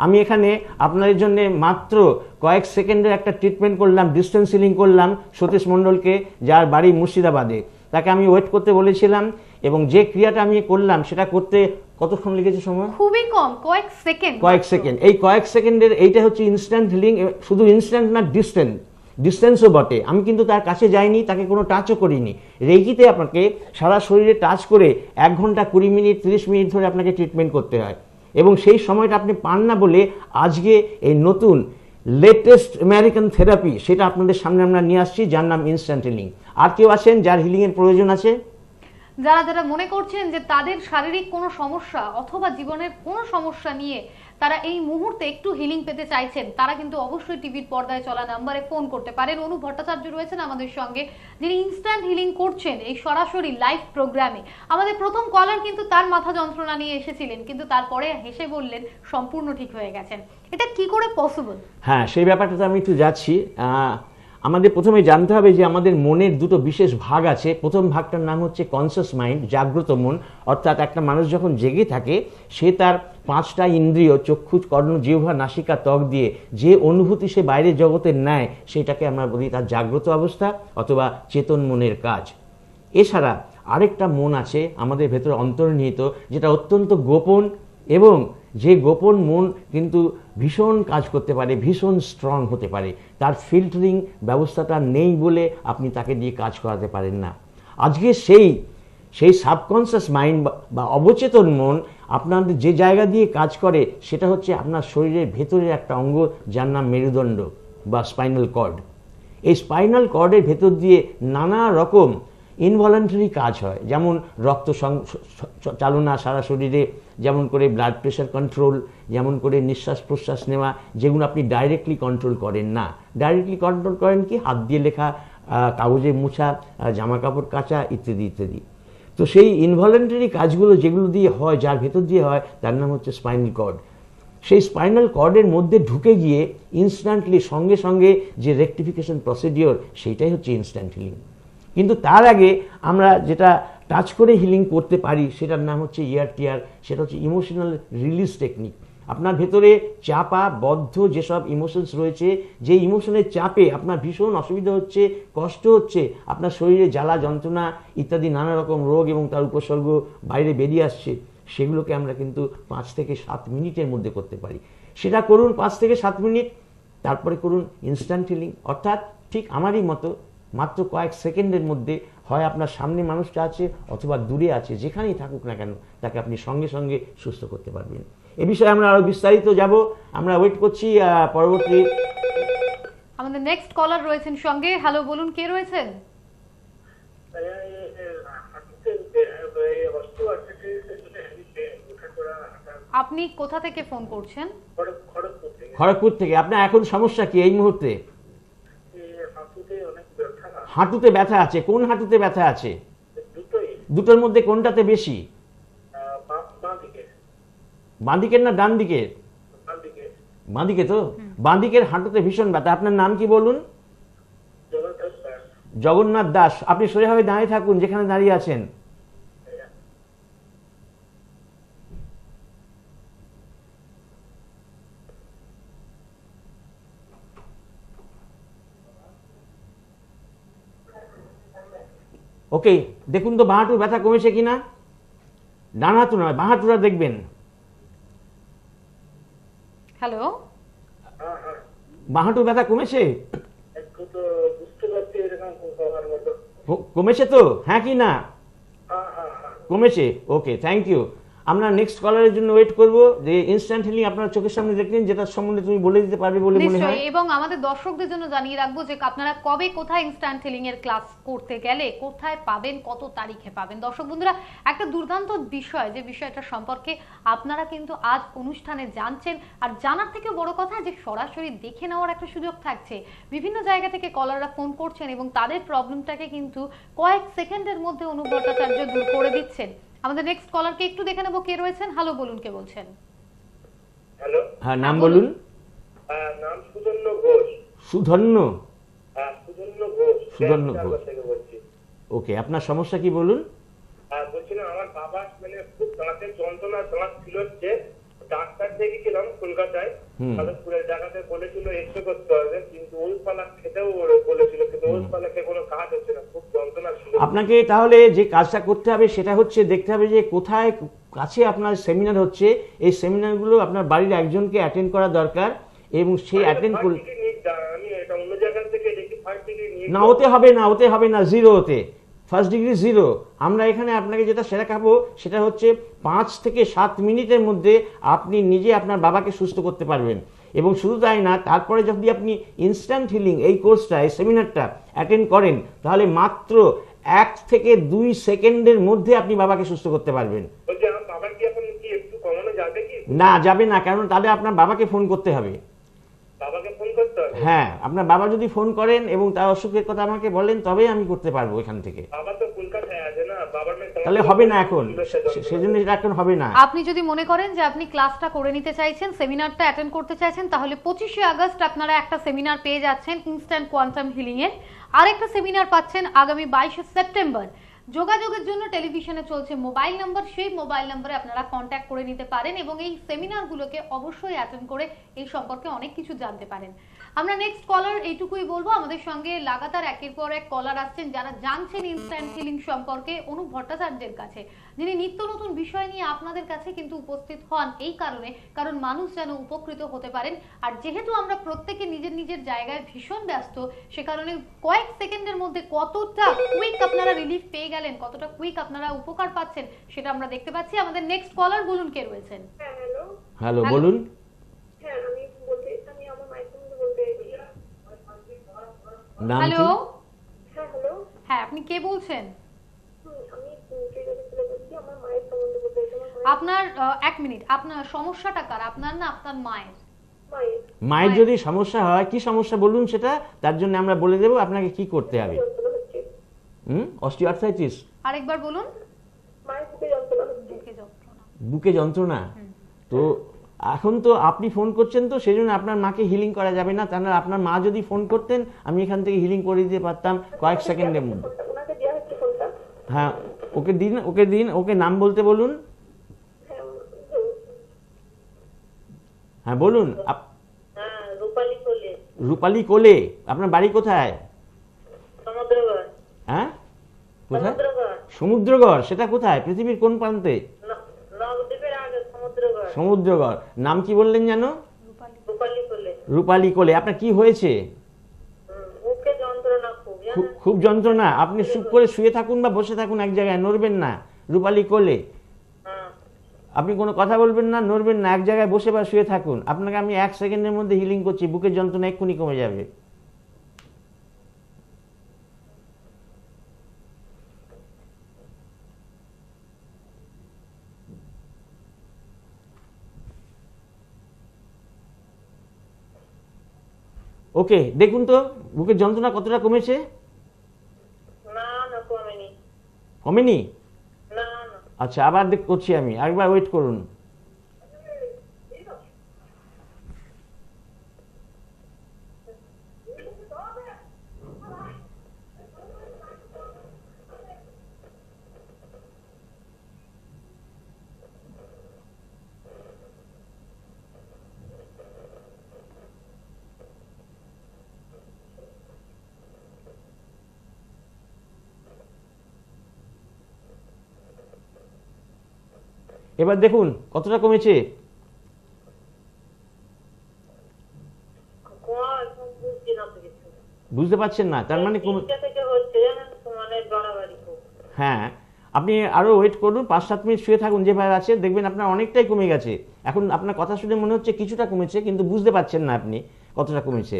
আমি এখানে আপনাদের জন্য মাত্র কয়েক সেকেন্ডের একটা ট্রিটমেন্ট করলাম, ডিস্টেন্স হিলিং করলাম সতীশ মণ্ডলকে, যার বাড়ি মুর্শিদাবাদে। তাকে আমি ওয়েট করতে বলেছিলাম এবং যে ক্রিয়াটা আমি করলাম সেটা করতে কতক্ষণ লেগেছে সময়? খুবই কম, কয়েক সেকেন্ড। এই কয়েক সেকেন্ডের এইটা হচ্ছে ইনস্ট্যান্ট হিলিং। শুধু ইনস্ট্যান্ট না, ডিস্টেন্সও বটে। আমি কিন্তু তার কাছে যাইনি, তাকে কোনো টাচও করিনি। রেকিতে আপনাকে সারা শরীরে টাচ করে 1 ঘন্টা 20 মিনিট 30 মিনিট ধরে আপনাকে ট্রিটমেন্ট করতে হয়, এবং সেই সময়টা আপনি পান না বলে আজকে এই নতুন লেটেস্ট আমেরিকান থেরাপি সেটা আপনাদের সামনে আমরা নিয়ে আসছি, যার নাম ইনস্ট্যান্ট হিলিং। আর কেউ আছেন যার হিলিংয়ের প্রয়োজন আছে? যারা মনে করছেন যে তাদের শারীরিক কোনো সমস্যা অথবা জীবনের কোনো সমস্যা নিয়ে তারা এই মুহূর্তে একটু হিলিং পেতে চাইছেন, তারা কিন্তু অবশ্যই টিভির পর্দায় চলা নাম্বারে ফোন করতে পারেন। অনুপ ভট্টাচার্য রয়েছেন আমাদের সঙ্গে, যিনি ইনস্ট্যান্ট হিলিং করছেন এই সরাসরি লাইভ প্রোগ্রামে। আমাদের প্রথম কলার কিন্তু তার মাথা যন্ত্রণা নিয়ে এসেছিলেন, কিন্তু তারপরে হেসে বললেন সম্পূর্ণ ঠিক হয়ে গেছেন। এটা কি করে পসিবল? হ্যাঁ, সেই ব্যাপারটাতে আমি একটু যাচ্ছি। আমাদের প্রথমে জানতে হবে যে আমাদের মনের দুটো বিশেষ ভাগ আছে। প্রথম ভাগটার নাম হচ্ছে কনসিয়াস মাইন্ড, জাগ্রত মন। অর্থাৎ একটা মানুষ যখন জেগে থাকে সে তার 5টা ইন্দ্রিয় চক্ষু, কর্ণ, জিহ্বা, নাসিকা, ত্বক দিয়ে যে অনুভূতি সে বাইরের জগতে নেয় সেটাকে আমরা বলি তার জাগ্রত অবস্থা অথবা চেতন মনের কাজ। এছাড়া আরেকটা মন আছে আমাদের ভেতরে অন্তর্নিহিত, যেটা অত্যন্ত গোপন, এবং যে গোপন মন কিন্তু ভীষণ কাজ করতে পারে, ভীষণ স্ট্রং হতে পারে। তার ফিল্টারিং ব্যবস্থাটা নেই বলে আপনি তাকে দিয়ে কাজ করাতে পারেন না। আজকে সেই সাবকনসিয়াস মাইন্ড বা অবচেতন মন আপনাদের যে জায়গা দিয়ে কাজ করে সেটা হচ্ছে আপনার শরীরের ভেতরের একটা অঙ্গ, যার নাম মেরুদণ্ড বা স্পাইনাল কর্ড। এই স্পাইনাল কর্ডের ভেতর দিয়ে নানা রকম ইনভলেন্টারি কাজ হয়, যেমন রক্ত চালনা সারা শরীরে, যেমন করে ব্লাড প্রেশার কন্ট্রোল, যেমন করে নিঃশ্বাস প্রশ্বাস নেওয়া, যেগুলো আপনি ডাইরেক্টলি কন্ট্রোল করেন না। ডাইরেক্টলি কন্ট্রোল করেন কি? হাত দিয়ে লেখা, কাগজে মুছা, জামা কাপড় কাচা, ইত্যাদি ইত্যাদি। তো সেই ইনভলেন্টারি কাজগুলো যেগুলো দিয়ে হয়, যার ভেতর দিয়ে হয়, তার নাম হচ্ছে স্পাইনাল কর্ড। সেই স্পাইনাল কর্ডের মধ্যে ঢুকে গিয়ে ইনস্ট্যান্টলি সঙ্গে সঙ্গে যে রেকটিফিকেশন প্রসিডিওর, সেইটাই হচ্ছে ইনস্ট্যান্ট হিলিং। কিন্তু তার আগে আমরা যেটা টাচ করে হিলিং করতে পারি সেটার নাম হচ্ছে ERTR, সেটা হচ্ছে ইমোশনাল রিলিজ টেকনিক। আপনার ভেতরে চাপা বদ্ধ যেসব ইমোশনস রয়েছে, যে ইমোশনের চাপে আপনার ভীষণ অসুবিধা হচ্ছে, কষ্ট হচ্ছে, আপনার শরীরে জ্বালা যন্ত্রণা ইত্যাদি নানা রকম রোগ এবং তার উপসর্গ বাইরে বেরিয়ে আসছে, সেগুলোকে আমরা কিন্তু 5 থেকে 7 মিনিটের মধ্যে করতে পারি। সেটা করুন 5 থেকে 7 মিনিট, তারপরে করুন ইনস্ট্যান্ট হিলিং। অর্থাৎ ঠিক আমারই মতো মাত্র কয়েক সেকেন্ডের মধ্যে হয় আপনার সামনে মানুষটা আছে অথবা দূরে আছে, যেখানেই থাকুক না কেন, তাকে আপনি সঙ্গে সঙ্গে সুস্থ করতে পারবেন। এ বিষয়ে আমরা আরো বিস্তারিত যাব। আমরা ওয়েট করছি পরবর্তী। আমাদের নেক্সট কলার রয়েছেন সঙ্গে। হ্যালো, বলুন কে রয়েছেন? আপনি কোথা থেকে ফোন করছেন? খড়গপুর থেকে। আপনার এখন সমস্যা কি এই মুহূর্তে? হাঁটুতে ব্যথা আছে। কোন হাঁটুতে ব্যথা আছে? দুটোর মধ্যে কোনটাতে বেশি? বাঁ দিকের না ডান দিকের? বাঁ দিকে। তো বাঁ দিকের হাঁটুতে ভীষণ ব্যথা। আপনার নাম কি বলুন? জগন্নাথ দাস। আপনি সোজাভাবে দাঁড়িয়ে থাকুন যেখানে দাঁড়িয়ে আছেন। ওকে, দেখুন তো বাঁ হাঁটুর ব্যথা কমেছে কিনা। ডান হাঁটু নয়, বাঁ হাঁটুটা দেখবেন। হ্যালো, বাঁ হাঁটুর ব্যথা কমেছে? কমেছে তো? হ্যাঁ কি না? কমেছে। ওকে, থ্যাংক ইউ। আমরা নেক্সট কলারের জন্য ওয়েট করব। যে ইনস্ট্যান্ট হিলিং আপনারা চোখের সামনে দেখলেন, যেটা সম্বন্ধে তুমি বলে দিতে পারবে বলে মনে হয়। এবং আমাদের দর্শকদের জন্য জানিয়ে রাখবো যে আপনারা কবে কোথায় ইনস্ট্যান্ট হিলিং এর ক্লাস করতে গেলে কোথায় পাবেন, কত তারিখে পাবেন। দর্শক বন্ধুরা, একটা দুর্দান্ত বিষয়, যে বিষয়টা সম্পর্কে আপনারা কিন্তু আজ অনুষ্ঠানে জানছেন, আর জানার থেকে বড় কথা যে সরাসরি দেখে নেওয়ার একটা সুযোগ থাকছে। বিভিন্ন জায়গা থেকে কলাররা ফোন করছেন এবং তাদের প্রবলেমটাকে কিন্তু কয়েক সেকেন্ডের মধ্যে অনুপ ভট্টাচার্য দূর করে দিচ্ছেন। আমাদের নেক্সট কলারকে একটু দেখে নেবো কে রয়েছেন। হ্যালো, বলুন কে বলছেন? হ্যালো, হ্যাঁ, নাম বলুন। নাম সুধন্য ঘোষ। সুধন্য? হ্যাঁ, সুধন্য ঘোষ। সুধন্য ঘোষ থেকে বলছি। ওকে, আপনার সমস্যা কি বলুন? বলছিলাম আমার বাবা মানে খুব দাঁতের যন্ত্রণা, দাঁত ছিল, ডাক্তার দেখিয়েছিলাম কলকাতায়। স্কুলের জায়গাতে বলেছিল এক্সরে করতে হবে, কিন্তু ওলপালা খেতেও বলেছিল, কিন্তু ওলপালাকে কোনো কাজ হচ্ছে না, খুব যন্ত্রণা ছিল। আপনাকে তাহলে যে কাজটা করতে হবে সেটা হচ্ছে দেখতে হবে যে কোথায় কাছে আপনার সেমিনার হচ্ছে। এই সেমিনারগুলো আপনার বাড়ির একজনকে অ্যাটেন্ড করা দরকার, এবং সেই অ্যাটেন্ড করলে আমি এটা অন্য জায়গা থেকে দেখি ফার্স্ট ডিগ্রি নিয়ে না, ওতে হবে না, জিরো ওতে, ফার্স্ট ডিগ্রি জিরো। আমরা এখানে আপনাকে যেটা শেখাবো সেটা হচ্ছে 5 থেকে 7 মিনিটের মধ্যে আপনি নিজে আপনার বাবাকে সুস্থ করতে পারবেন। এবং শুধু তাই না, তারপরে যদি আপনি ইনস্ট্যান্ট হিলিং এই কোর্সটা, এই সেমিনারটা অ্যাটেন্ড করেন, তাহলে মাত্র 1 থেকে 2 সেকেন্ডের মধ্যে আপনি বাবাকে সুস্থ করতে পারবেন। বলছি আমার বাবার কি এখন কি একটু কমানো যাবে কি? না, যাবে না, কারণ তাহলে আপনার বাবাকে ফোন করতে হবে। বাবাকে ফোন করতে হবে? হ্যাঁ, আপনার বাবা যদি ফোন করেন এবং তার অসুখের কথা আমাকে বলেন, তবেই আমি করতে পারবো এখান থেকে। বাবা তো কলকাতায় আছে না, বাবার মেয়ে তাহলে হবে না এখন, সেজন্য এটা এখন হবে না। আপনি যদি মনে করেন যে আপনি ক্লাসটা করে নিতে চাইছেন, সেমিনারটা অ্যাটেন্ড করতে চাইছেন, তাহলে 25শে আগস্ট আপনারা একটা সেমিনার পেয়ে যাচ্ছেন ইনস্ট্যান্ট কোয়ান্টাম হিলিং এর। আরেকটা সেমিনার পাচ্ছেন আগামী 22শে সেপ্টেম্বর। যোগাযোগের জন্য টেলিভিশনে চলছে মোবাইল নাম্বার, সেই মোবাইল নম্বরে আপনারা কন্ট্যাক্ট করে নিতে পারেন এবং এই সেমিনারগুলোকে অবশ্যই অ্যাটেন্ড করে এই সম্পর্কে অনেক কিছু জানতে পারেন। আমরা নেক্সট কলার এইটুকুই বলবো, আমাদের সঙ্গে লাগাতার একের পর এক কলার আসছেন যারা জানছেন ইনস্ট্যান্ট হিলিং সম্পর্কে অনুপ ভট্টাচার্যের কাছে, যিনি নিত্য নতুন বিষয় নিয়ে আপনাদের কাছে কিন্তু উপস্থিত হন এই কারণে, কারণ মানুষ যেন উপকৃত হতে পারেন। আর যেহেতু আমরা প্রত্যেকে নিজের নিজের জায়গায় ভীষণ ব্যস্ত, সে কারণে কয়েক সেকেন্ডের মধ্যে কতটা কুইক আপনারা রিলিফ পেয়ে গেলেন, কতটা কুইক আপনারা উপকার পাচ্ছেন, সেটা আমরা দেখতে পাচ্ছি। আমাদের নেক্সট কলার বলুন কে রয়েছেন। হ্যালো, বলুন। নাম কি? হ্যালো, হ্যাঁ আপনি কে বলছেন? আপনার 1 মিনিট, আপনার সমস্যাটা কার, আপনার না আপনার মায়ের? মায়ের যদি সমস্যা হয়, কি সমস্যা বলুন সেটা, তার জন্য আমরা বলে দেব আপনাকে কি করতে হবে। অস্টিওআর্থ্রাইটিস। আরেকবার বলুন। বুকে যন্ত্রণা। তো এখন তো আপনি ফোন করছেন, তো সেই জন্য আপনার মাকে হিলিং করা যাবে না। তাহলে আপনার মা যদি ফোন করতেন, আমি এখান থেকে হিলিং করে দিতে পারতাম কয়েক সেকেন্ডের মধ্যে। হ্যাঁ, ওকে দিন, ওকে নাম বলতে বলুন। হ্যাঁ বলুন। রূপালী কোলে। আপনার বাড়ি কোথায়? হ্যাঁ, কোথায়? সমুদ্রগড়। সেটা কোথায়? পৃথিবীর কোন প্রান্তে? সমুদ্রগড়। নাম কি বললেন জানো? রূপালী কোলে। আপনার কি হয়েছে? খুব যন্ত্রণা। আপনি চুপ করে শুয়ে থাকুন বা বসে থাকুন এক জায়গায়, নড়বেন না। রূপালী কোলে আপনি কোনো কথা বলবেন না, নড়বেন না, এক জায়গায় বসে বা শুয়ে থাকুন। আপনাকে আমি 1 সেকেন্ডের মধ্যে হিলিং করছি, বুকের যন্ত্রণা এক্ষুনি কমে যাবে। ওকে, দেখুন তো বুকের যন্ত্রণা কতটা কমেছে। কমেনি? আচ্ছা, আবার করছি আমি, আরেকবার ওয়েট করুন। এবার দেখুন কতটা কমেছে। বুঝতে পারছেন না? তার মানে হ্যাঁ, আপনি আরো ওয়েট করুন, 5-7 মিনিট শুয়ে থাকুন যেভাবে আছে, দেখবেন আপনার অনেকটাই কমে গেছে। এখন আপনার কথা শুনে মনে হচ্ছে কিছুটা কমেছে, কিন্তু বুঝতে পারছেন না আপনি কতটা কমেছে।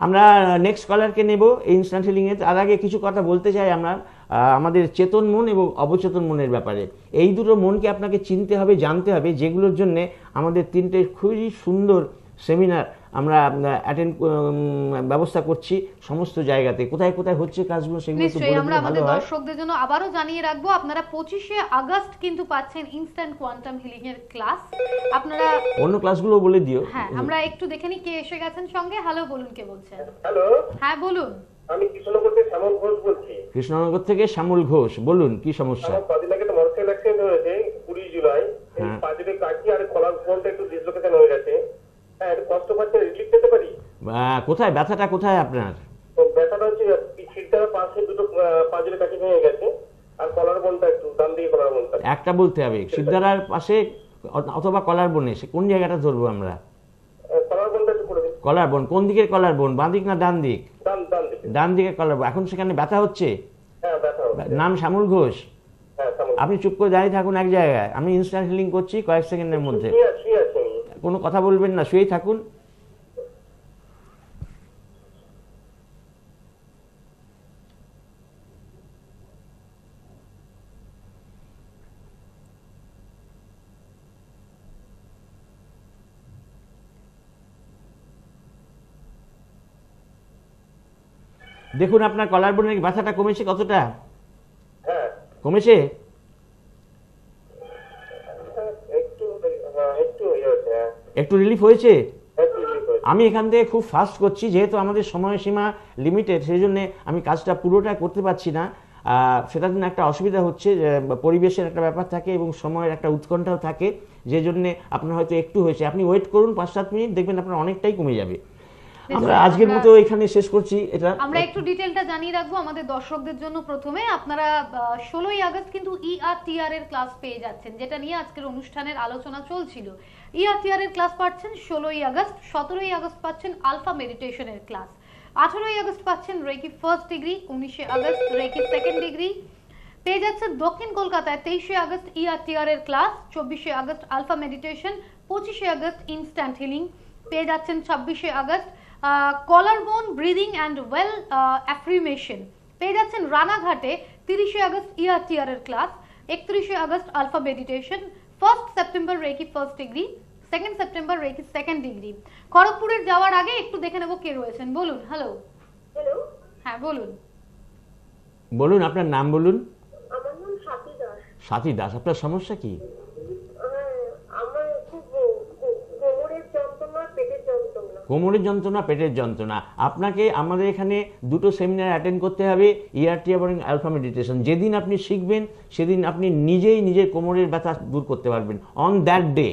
আমরা নেক্সট কলারকে নেব ইনস্ট্যান্ট হিলিং এর। তার আগে কিছু কথা বলতে চাই আমরা আমাদের চেতন মন এবং অবচেতন মনের ব্যাপারে। এই দুটো মনকে আপনাকে চিনতে হবে, জানতে হবে, যেগুলোর জন্য আমাদের 3টে খুবই সুন্দর সেমিনার আমরা ব্যবস্থা করছি সমস্ত জায়গাতে। কোথায় কোথায় হচ্ছে কাজগুলো সেগুলো একটু বলে আমরা দিলে আমাদের ভালো হয়। দর্শকদের জন্য আবারও জানিয়ে রাখবো, আপনারা 25শে আগস্ট কিন্তু পাচ্ছেন ইনস্ট্যান্ট কোয়ান্টাম হিলিং এর ক্লাস। আপনারা অন্য ক্লাসগুলো বলে দিও। হ্যাঁ, আমরা একটু দেখে নিই কে এসে গেছেন সঙ্গে। হ্যালো, বলুন কে বলছেন। হ্যালো, হ্যাঁ বলুন। আমি কৃষ্ণনগর থেকে শ্যামল ঘোষ বলছি। কৃষ্ণনগর থেকে শ্যামল ঘোষ, বলুন কি সমস্যা। আমার কদিন আগে তো মোটরসাইকেল অ্যাক্সিডেন্ট হয়েছে 20 জুলাই। পাঁচের কাটি আর কলার ফোনটা একটু ডিসলোকেশন হয়ে গেছে। কোথায় ব্যথাটা কোথায় আপনার? তো ব্যথাটা হচ্ছে পিঠটার পাশে দুটো পাঁজরের কাছে ভেঙে গেছে, আর কলার বোনটা একটু ডান দিকে কলার বোনটা। একটা বলতে হবে, শিরদাঁড়ার পাশে অথবা কলার বোনে, সে কোন জায়গাটা ধরবো আমরা? কলার বোনটা একটু করে দিন। কলার বোন কোন দিকের কলার বোন, বাঁ দিক না ডান দিক? ডান ডান দিকে। ডান দিকের কলার বোন। এখন সেখানে ব্যথা হচ্ছে? হ্যাঁ ব্যথা হচ্ছে। নাম শ্যামল ঘোষ। হ্যাঁ সামনে। আপনি চুপ করে দাঁড়িয়ে থাকুন এক জায়গায়, আমি ইনস্ট্যান্ট হিলিং করছি কয়েক সেকেন্ডের মধ্যে। শুয়ে আছি আমি। কোনো কথা বলবেন না, শুয়েই থাকুন। দেখুন আপনার কলার বোনের ব্যথাটা কমেছে কতটা? হ্যাঁ কমেছে? একটু, হ্যাঁ একটু ইয়ে হয়েছে। হ্যাঁ একটু রিলিফ হয়েছে? একটু relief হয়েছে। আমি এখান থেকে খুব ফাস্ট করছি, যেহেতু আমাদের সময়সীমা লিমিটেড, সেই জন্য আমি কাজটা পুরোটা করতে পারছি না। সেটার জন্য একটা অসুবিধা হচ্ছে, যে পরিবেশের একটা ব্যাপার থাকে এবং সময়ের একটা উৎকণ্ঠাও থাকে, যে জন্যে আপনার হয়তো একটু হয়েছে। আপনি ওয়েট করুন 5-7 মিনিট, দেখবেন আপনার অনেকটাই কমে যাবে। আমরা আজকের মতো এখানে শেষ করছি এটা। আমরা একটু ডিটেলটা জানিয়ে রাখবো আমাদের দর্শকদের জন্য। প্রথমে আপনারা 16ই আগস্ট কিন্তু ERTR এর ক্লাস পেয়ে যাচ্ছেন, যেটা নিয়ে আজকের অনুষ্ঠানের আলোচনা চলছিল। ERTR এর ক্লাস পাচ্ছেন 16ই আগস্ট, 17ই আগস্ট পাচ্ছেন আলফা মেডিটেশনের ক্লাস, 18ই আগস্ট পাচ্ছেন রেকি ফার্স্ট ডিগ্রি, 19শে আগস্ট রেকি সেকেন্ড ডিগ্রি পেয়ে যাচ্ছেন দক্ষিণ কলকাতায়। 23শে আগস্ট ERTR এর ক্লাস, 24শে আগস্ট আলফা মেডিটেশন, 25শে আগস্ট ইনস্ট্যান্ট হিলিং পেয়ে যাচ্ছেন। 26শে আগস্ট কলার বোন ব্রিদিং অ্যান্ড ওয়েল অ্যাফ্রিমেশন পেয়ে যাচ্ছেন রানাঘাটে। 30শে আগস্ট ERTR এর ক্লাস, 31শে August alpha meditation, 1 September reiki first degree, 2 September reiki second degree. খড়গপুরের যাওয়ার আগে একটু দেখে নেব কে রয়েছেন। বলুন। হ্যালো। হ্যালো, হ্যাঁ বলুন। বলুন আপনার নাম বলুন। আমার নাম স্বাতী দাস। সাথী দাস, আপনার সমস্যা কি? আমার খুব কোমরের যন্ত্রণা, পেটের যন্ত্রণা। কোমরের যন্ত্রণা, পেটের যন্ত্রণা। আপনাকে আমাদের এখানে দুটো সেমিনার অ্যাটেন্ড করতে হবে, ERTR এবং আলফা মেডিটেশন। যেদিন আপনি শিখবেন সেদিন আপনি নিজেই নিজের কোমরের ব্যথা দূর করতে পারবেন অন দ্যাট ডে।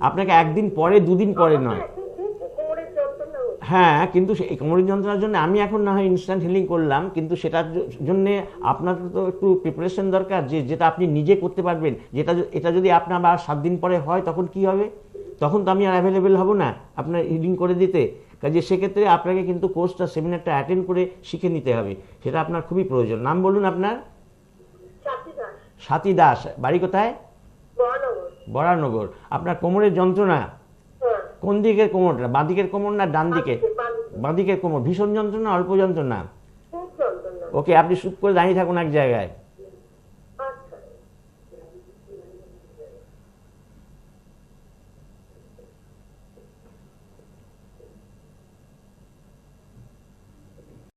আপনাকে একদিন পরে, দুদিন পরে নয়। খুব কোমরের যন্ত্রণা হচ্ছে। হ্যাঁ, কিন্তু এই কোমরের যন্ত্রণার জন্য আমি এখন না হয় ইনস্ট্যান্ট হিলিং করলাম, কিন্তু সেটার জন্য আপনার তো একটু প্রিপারেশন দরকার, যে যেটা আপনি নিজে করতে পারবেন। এটা যদি আপনার আবার 7 দিন পরে হয় তখন কি হবে? তখন তো আমি আর অ্যাভেলেবেল হব না আপনার হিলিং করে দিতে। কাজে সেক্ষেত্রে আপনাকে কিন্তু কোর্সটা, সেমিনারটা অ্যাটেন্ড করে শিখে নিতে হবে, সেটা আপনার খুবই প্রয়োজন। নাম বলুন আপনার। স্বাতী দাস। সাথী দাস, বাড়ি কোথায়? বরানগর। বরানগর। আপনার কোমরের যন্ত্রণা হ্যাঁ, কোন দিকের কোমরটা, বাঁ দিকের কোমর না ডান দিকে? বাঁ দিকে। বাঁ দিকের কোমর। ভীষণ যন্ত্রণা, অল্প যন্ত্রণা? খুব যন্ত্রণা। ওকে, আপনি চুপ করে দাঁড়িয়ে থাকুন এক জায়গায়।